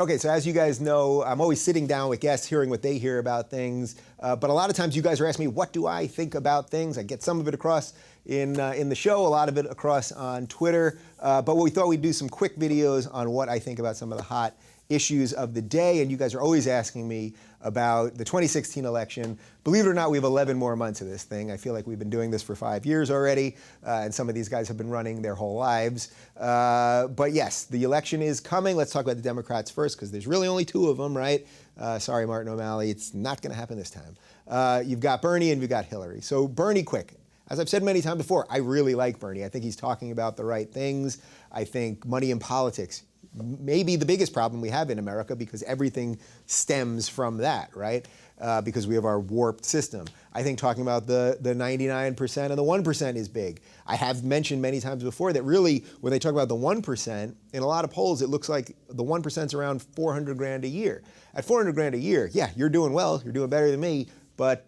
Okay, so as you guys know, I'm always sitting down with guests, hearing what they hear about things. But a lot of times you guys are asking me, what do I think about things? I get some of it across in the show, a lot of it across on Twitter. But we thought we'd do some quick videos on what I think about some of the hot issues of the day. And you guys are always asking me about the 2016 election. Believe it or not, we have 11 more months of this thing. I feel like we've been doing this for 5 years already, and some of these guys have been running their whole lives. But yes, the election is coming. Let's talk about the Democrats first, because there's really only two of them, right? Sorry, Martin O'Malley, it's not going to happen this time. You've got Bernie and you've got Hillary. So Bernie, quick. As I've said many times before, I really like Bernie. I think he's talking about the right things. I think money in politics may be the biggest problem we have in America, because everything stems from that, right? Because we have our warped system. I think talking about the 99% and the 1% is big. I have mentioned many times before that really, when they talk about the 1%, in a lot of polls, it looks like the 1% is around 400 grand a year. At 400 grand a year, yeah, you're doing well, you're doing better than me, but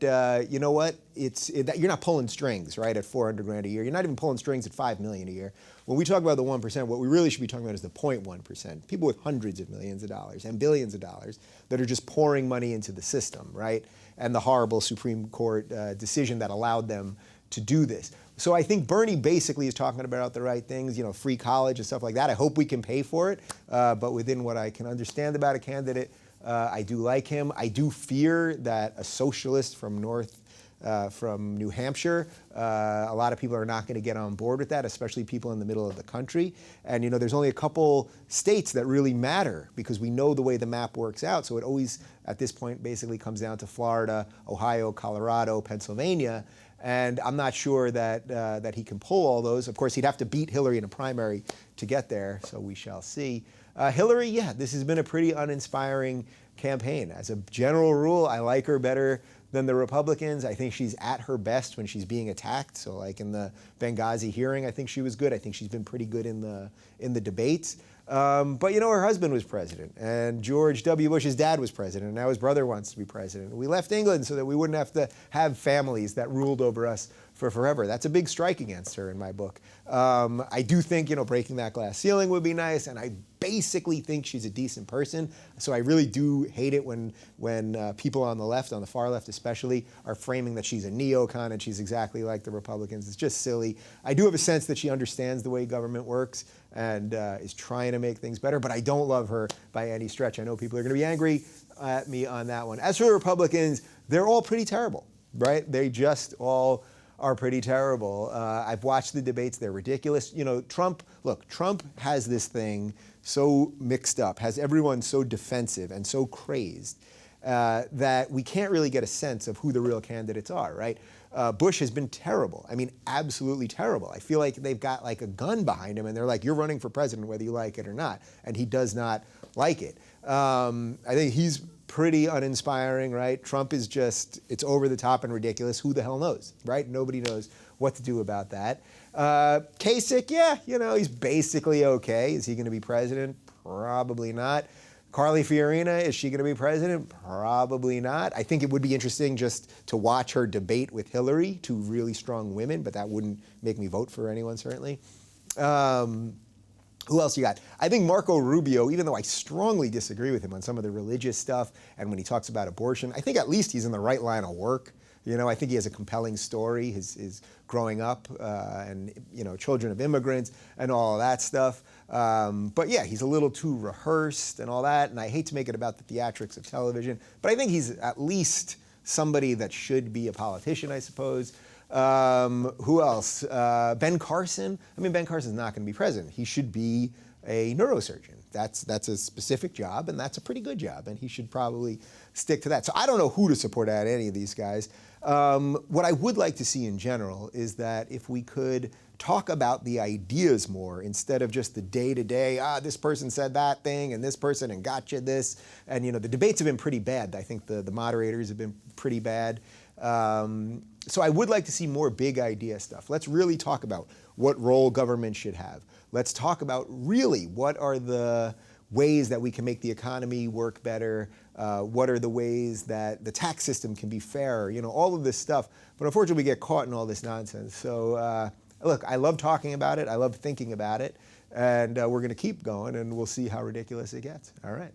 you know what? You're not pulling strings, right, at 400 grand a year. You're not even pulling strings at 5 million a year. When we talk about the 1%, what we really should be talking about is the 0.1%. People with hundreds of millions of dollars and billions of dollars that are just pouring money into the system, right? And the horrible Supreme Court decision that allowed them to do this. So I think Bernie basically is talking about the right things, you know, free college and stuff like that. I hope we can pay for it, but within what I can understand about a candidate, I do like him. I do fear that a socialist from New Hampshire, a lot of people are not going to get on board with that, especially people in the middle of the country. And you know, there's only a couple states that really matter, because we know the way the map works out. So it always, at this point, basically comes down to Florida, Ohio, Colorado, Pennsylvania. And I'm not sure that he can pull all those. Of course, he'd have to beat Hillary in a primary to get there, so we shall see. Hillary, yeah, this has been a pretty uninspiring campaign. As a general rule, I like her better than the Republicans. I think she's at her best when she's being attacked. So like in the Benghazi hearing, I think she was good. I think she's been pretty good in the debates. But you know, her husband was president, and George W. Bush's dad was president, and now his brother wants to be president. We left England so that we wouldn't have to have families that ruled over us for forever. That's a big strike against her in my book. I do think, you know, breaking that glass ceiling would be nice, and I basically think she's a decent person. So I really do hate it when people on the left, on the far left especially, are framing that she's a neocon and she's exactly like the Republicans. It's just silly. I do have a sense that she understands the way government works and is trying to make things better, but I don't love her by any stretch. I know people are going to be angry at me on that one. As for the Republicans, they're all pretty terrible, right? They just all are pretty terrible. I've watched the debates. They're ridiculous. You know, Trump has this thing so mixed up, has everyone so defensive and so crazed that we can't really get a sense of who the real candidates are, right? Bush has been terrible. I mean, absolutely terrible. I feel like they've got like a gun behind him and they're like, you're running for president whether you like it or not. And he does not like it. I think he's pretty uninspiring, right? Trump is just, it's over the top and ridiculous. Who the hell knows, right? Nobody knows what to do about that. Kasich, yeah, you know, he's basically okay. Is he going to be president? Probably not. Carly Fiorina, is she going to be president? Probably not. I think it would be interesting just to watch her debate with Hillary, two really strong women, but that wouldn't make me vote for anyone, certainly. Who else you got? I think Marco Rubio, even though I strongly disagree with him on some of the religious stuff and when he talks about abortion, I think at least he's in the right line of work. You know, I think he has a compelling story, his growing up and, you know, children of immigrants and all of that stuff. But yeah, he's a little too rehearsed and all that, and I hate to make it about the theatrics of television, but I think he's at least somebody that should be a politician, I suppose. Who else? Ben Carson. I mean, Ben Carson's not going to be president. He should be a neurosurgeon. That's a specific job, and that's a pretty good job, and he should probably stick to that. So I don't know who to support out of any of these guys. What I would like to see in general is that if we could talk about the ideas more instead of just the day-to-day, this person said that thing and this person and gotcha this. And, you know, the debates have been pretty bad. I think the moderators have been pretty bad. So I would like to see more big idea stuff. Let's really talk about what role government should have. Let's talk about really what are the ways that we can make the economy work better. What are the ways that the tax system can be fairer? You know, all of this stuff. But unfortunately, we get caught in all this nonsense. So look, I love talking about it. I love thinking about it. And we're going to keep going, and we'll see how ridiculous it gets. All right.